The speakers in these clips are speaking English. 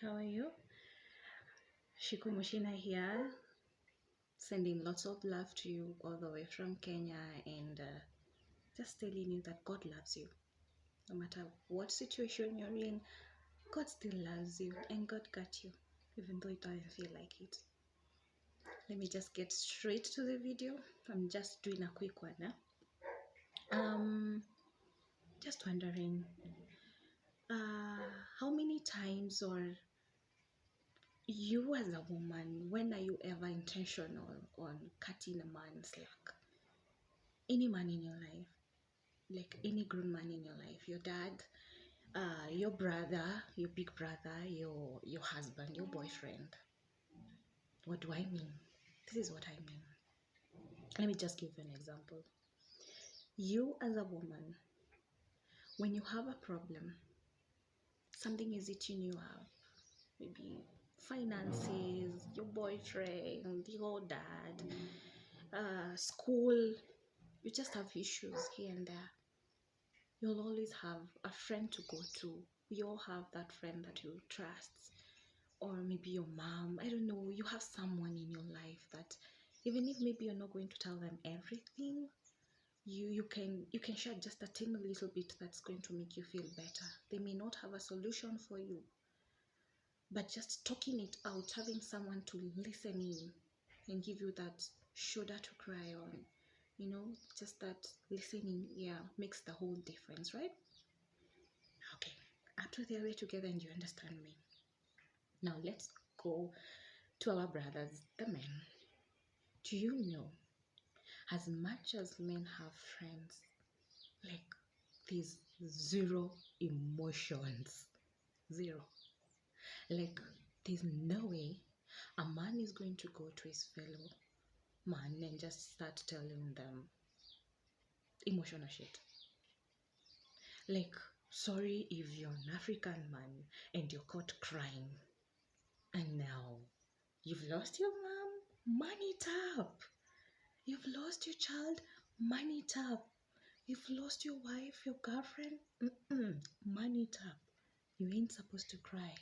How are you? Shiku Mushina here, sending lots of love to you all the way from Kenya and just telling you that God loves you. No matter what situation you're in, God still loves you and God got you, even though it doesn't feel like it. Let me just get straight to the video. I'm just doing a quick one now. Just wondering, how many times or you as a woman, when are you ever intentional on cutting a man's slack? Any man in your life, like any grown man in your life, your dad, your brother, your big brother, your husband, your boyfriend. What do I mean? This is what I mean. Let me just give you an example. You as a woman, when you have a problem, something is eating you up, maybe finances, your boyfriend, your dad, school, you just have issues here and there. You'll always have a friend to go to. We all have that friend that you trust, or maybe your mom. I don't know. You have someone in your life that, even if maybe you're not going to tell them everything, you can share just a tiny little bit that's going to make you feel better. They may not have a solution for you, but just talking it out, having someone to listen in and give you that shoulder to cry on, just that listening ear makes the whole difference, right? Okay, up to there, we're together and you understand me. Now let's go to our brothers, the men. Do you know, as much as men have friends, like there's zero emotions, zero. Like there's no way a man is going to go to his fellow man and just start telling them emotional shit. Like, sorry if you're an African man and you're caught crying and now you've lost your mom, man it up. You've lost your child, man it up. You've lost your wife, your girlfriend, man it up. You ain't supposed to cry.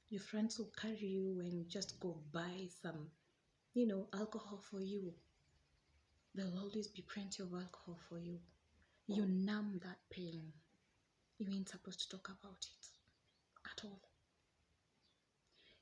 Your friends will carry you and just go buy some, alcohol for you. There'll always be plenty of alcohol for you. You numb that pain. You ain't supposed to talk about it at all.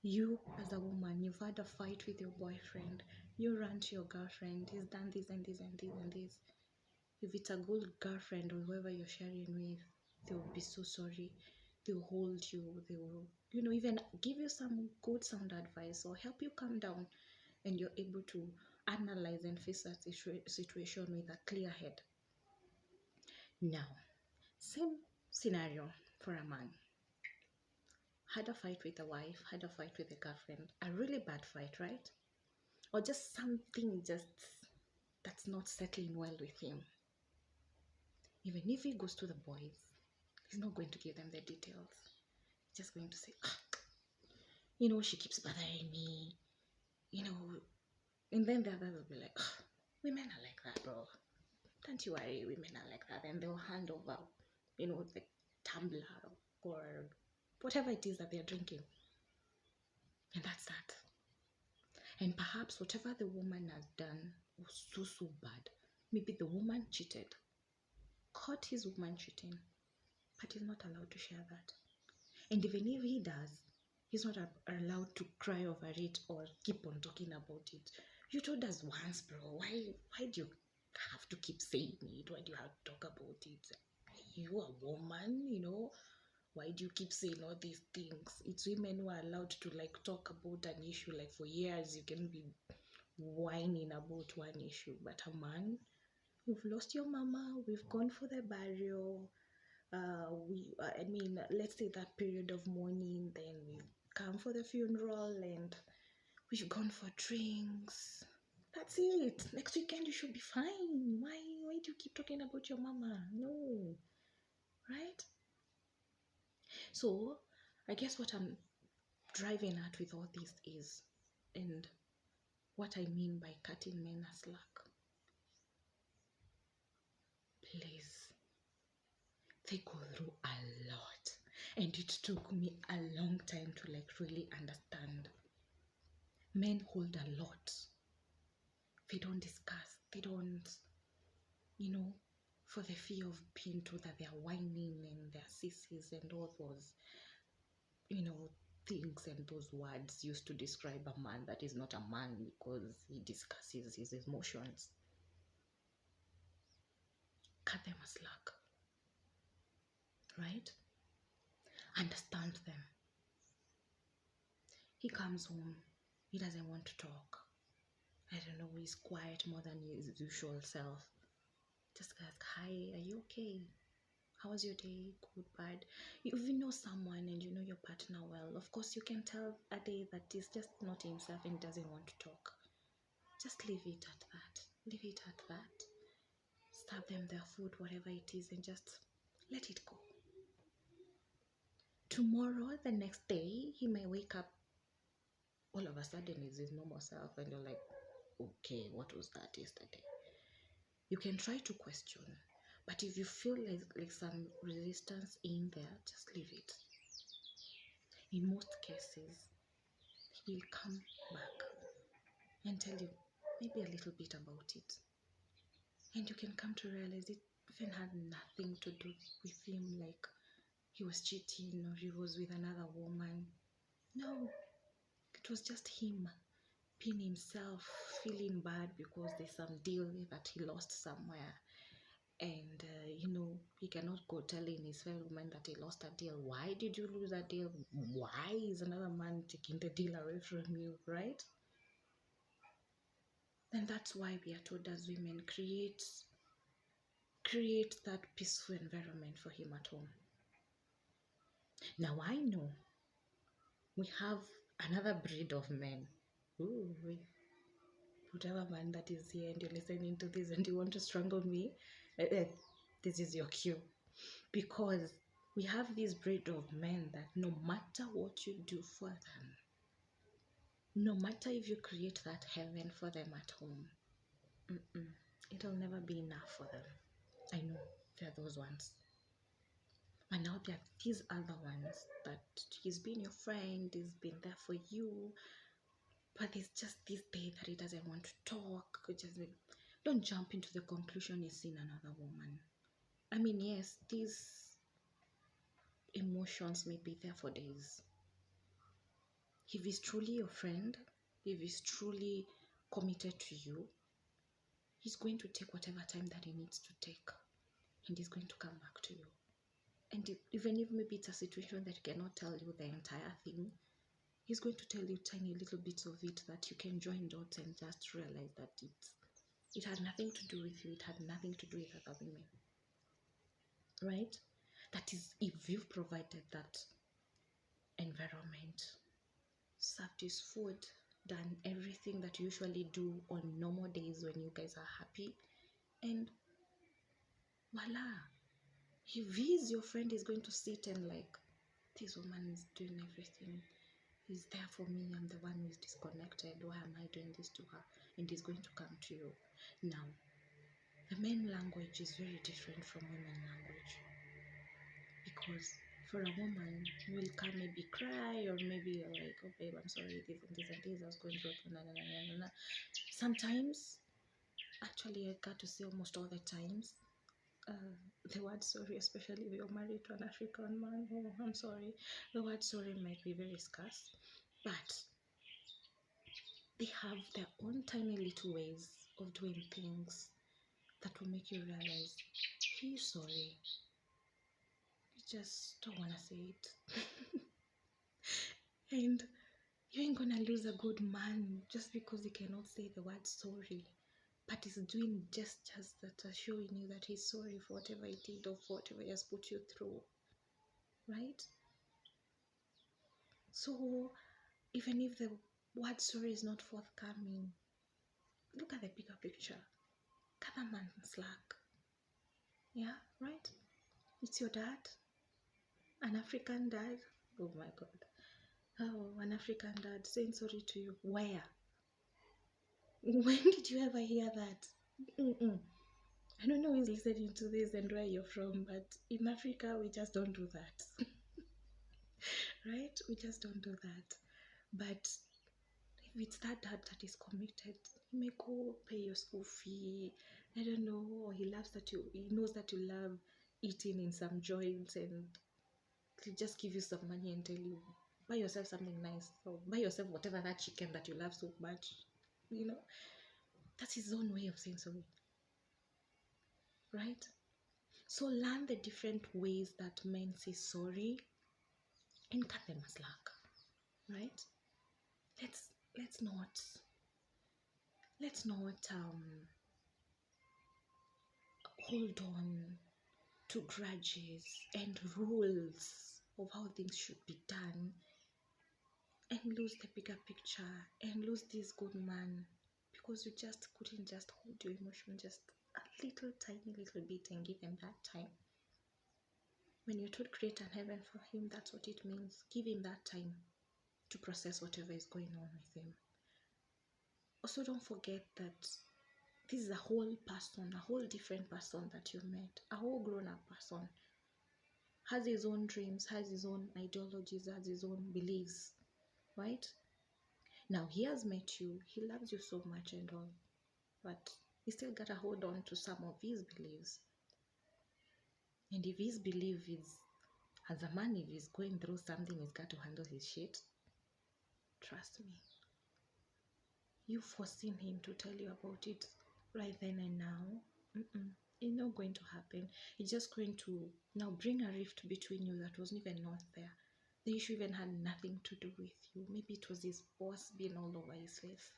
You, as a woman, you've had a fight with your boyfriend. You run to your girlfriend. He's done this and this and this and this. If it's a good girlfriend or whoever you're sharing with, they will be so sorry. They'll hold you. They will, even give you some good sound advice or help you calm down, and you're able to analyze and face that situation with a clear head. Now, same scenario for a man. Had a fight with a wife, had a fight with a girlfriend, a really bad fight, right? Or just something that's not settling well with him. Even if he goes to the boys, he's not going to give them the details. He's just going to say, she keeps bothering me, and then the others will be like, women are like that, bro. Don't you worry, women are like that. And they'll hand over, the tumbler or whatever it is that they're drinking. And that's that. And perhaps whatever the woman has done was so bad. Maybe the woman cheated, caught his woman cheating, but he's not allowed to share that. And even if he does, he's not allowed to cry over it or keep on talking about it. You told us once, bro. Why do you have to keep saying it? Why do you have to talk about it? Are you a woman, Why do you keep saying all these things? It's women who are allowed to talk about an issue for years. You can be whining about one issue, but a man, you've lost your mama, we've gone for the burial, let's say that period of mourning, then we've come for the funeral and we've gone for drinks. That's it. Next weekend you should be fine. Why do you keep talking about your mama? No. Right? So I guess what I'm driving at with all this is, and what I mean by cutting men a slack. Please, they go through a lot. And it took me a long time to like really understand. Men hold a lot. They don't discuss. They don't, you know, for the fear of being told that they're whining and they're sissies and all those, things and those words used to describe a man that is not a man because he discusses his emotions. Cut them a slack, right? Understand them. He comes home, he doesn't want to talk. I don't know, he's quiet more than his usual self. Just ask, hi, are you okay? How was your day? Good, bad? If you know someone and you know your partner well, of course you can tell a day that he's just not himself and doesn't want to talk. Just leave it at that. Leave it at that. Serve them their food, whatever it is, and just let it go. Tomorrow, the next day, he may wake up all of a sudden is his normal self, and you're like, okay, what was that yesterday? You can try to question, but if you feel like some resistance in there, just leave it. In most cases, he will come back and tell you maybe a little bit about it, and you can come to realize it even had nothing to do with him, like he was cheating or he was with another woman. No, it was just him being himself, feeling bad because there's some deal that he lost somewhere. And, he cannot go telling his fellow man that he lost a deal. Why did you lose a deal? Why is another man taking the deal away from you, right? And that's why we are told as women, create that peaceful environment for him at home. Now I know we have another breed of men. Ooh, whatever man that is here and you're listening to this and you want to strangle me, this is your cue. Because we have this breed of men that no matter what you do for them, no matter if you create that heaven for them at home, it'll never be enough for them. I know there are those ones. And now there are these other ones that he's been your friend, he's been there for you, but it's just this day that he doesn't want to talk. Don't jump into the conclusion he's seen another woman. I mean, yes, these emotions may be there for days. If he's truly your friend, if he's truly committed to you, he's going to take whatever time that he needs to take, and he's going to come back to you. And even if maybe it's a situation that he cannot tell you the entire thing, he's going to tell you tiny little bits of it that you can join dots and just realize that it had nothing to do with you, it had nothing to do with other women. Right? That is, if you've provided that environment, served his food, done everything that you usually do on normal days when you guys are happy, and voila, if he's your friend, he's going to sit and like, this woman is doing everything, he's there for me, I'm the one who is disconnected, why am I doing this to her? And he's going to come to you. Now, the men language is very different from women language, because for a woman, you will come maybe cry, or maybe you're like, oh babe, I'm sorry, this and this and this, I was going through it. Sometimes, actually, I got to say almost all the times, the word sorry, especially if you're married to an African man, oh, I'm sorry, the word sorry might be very scarce, but they have their own tiny little ways of doing things that will make you realize he's sorry. You just don't want to say it. And you ain't gonna lose a good man just because he cannot say the word sorry, but he's doing gestures that are showing you that he's sorry for whatever he did or for whatever he has put you through, right? So even if the word sorry is not forthcoming, look at the bigger picture. Cut a man slack. Yeah, right? It's your dad, an African dad. Oh my God. Oh, an African dad saying sorry to you. Where? When did you ever hear that? I don't know who's listening to this and where you're from, but in Africa, we just don't do that. right? We just don't do that. But if it's that dad that is committed, he may go pay your school fee. I don't know, or he knows that you love eating in some joints, and he'll just give you some money and tell you, buy yourself something nice, or buy yourself whatever that chicken that you love so much. You know, that's his own way of saying sorry, right? So learn the different ways that men say sorry and cut them a slack, right? Let's let's not let's not hold on to grudges and rules of how things should be done and lose the bigger picture and lose this good man because you just couldn't just hold your emotion just a little tiny little bit and give him that time. When you told create an heaven for him, that's what it means. Give him that time to process whatever is going on with him. Also, don't forget that this is a whole person, a whole different person that you met, a whole grown up person. Has his own dreams, has his own ideologies, has his own beliefs, right? Now he has met you, he loves you so much and all, but he still gotta hold on to some of his beliefs. And if his belief is, as a man, if he's going through something, he's got to handle his shit. Trust me. You forcing him to tell you about it right then and now, it's not going to happen. It's just going to now bring a rift between you that wasn't even not there. The issue even had nothing to do with you. Maybe it was his boss being all over his face.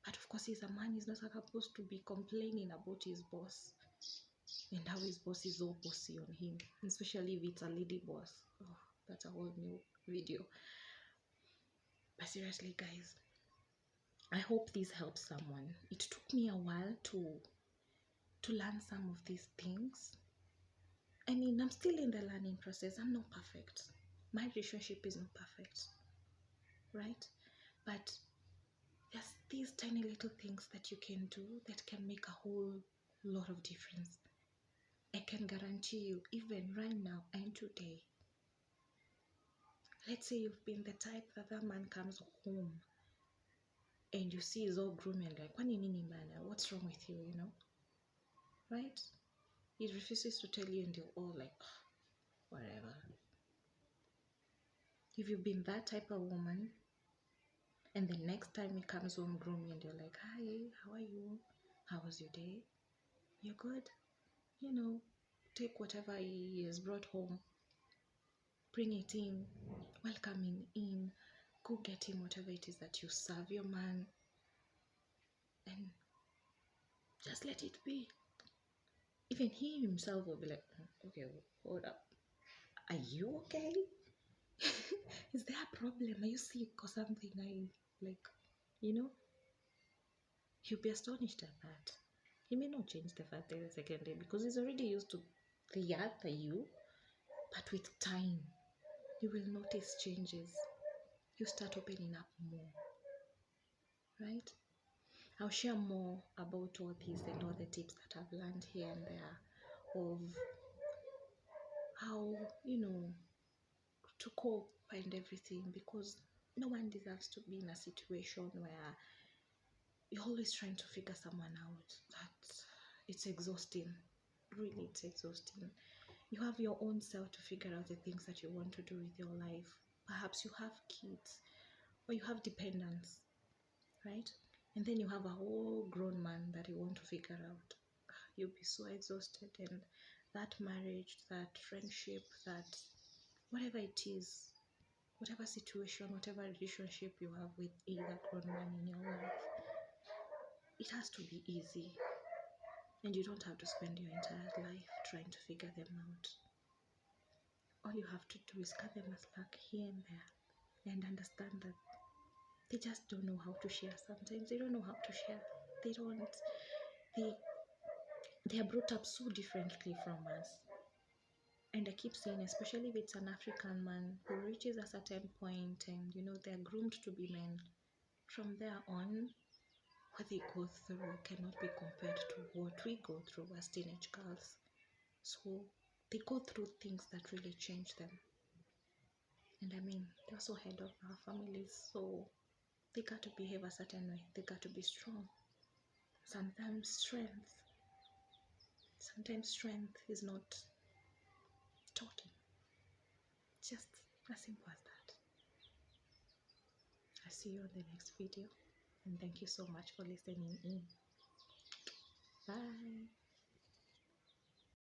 But of course, he's a man. He's not supposed to be complaining about his boss and how his boss is all bossy on him, especially if it's a lady boss. Oh, that's a whole new video. But seriously, guys, I hope this helps someone. It took me a while to learn some of these things. I mean, I'm still in the learning process. I'm not perfect. My relationship is not perfect, right? But there's these tiny little things that you can do that can make a whole lot of difference. I can guarantee you, even right now and today, let's say you've been the type that man comes home and you see he's all groomy and like, what's wrong with you, right? He refuses to tell you and you're all like, whatever. If you've been that type of woman, and the next time he comes home groomy and you're like, hi, how are you? How was your day? You're good? Take whatever he has brought home, bring it in, welcome him in, go get him whatever it is that you serve your man, and just let it be. Even he himself will be like, okay, hold up. Are you okay? Is there a problem? Are you sick or something? He'll be astonished at that. He may not change the first day, the second day, because he's already used to the other you. But with time, you will notice changes. You start opening up more, right? I'll share more about all these and all the tips that I've learned here and there of how, to cope and everything, because no one deserves to be in a situation where you're always trying to figure someone out. That it's exhausting. Really, it's exhausting. You have your own self to figure out the things that you want to do with your life. Perhaps you have kids or you have dependents, right? And then you have a whole grown man that you want to figure out. You'll be so exhausted, and that marriage, that friendship, that whatever it is, whatever situation, whatever relationship you have with either grown man in your life, it has to be easy. And you don't have to spend your entire life trying to figure them out. All you have to do is cut them a slack here and there and understand that they just don't know how to share sometimes. They don't know how to share. They don't. They are brought up so differently from us. And I keep saying, especially if it's an African man who reaches a certain point and, they're groomed to be men, from there on, what they go through cannot be compared to what we go through as teenage girls. So they go through things that really change them. And I mean, they're also head of our families, so they got to behave a certain way. They got to be strong. Sometimes strength is not talking. Just as simple as that. I'll see you on the next video. And thank you so much for listening in. Bye.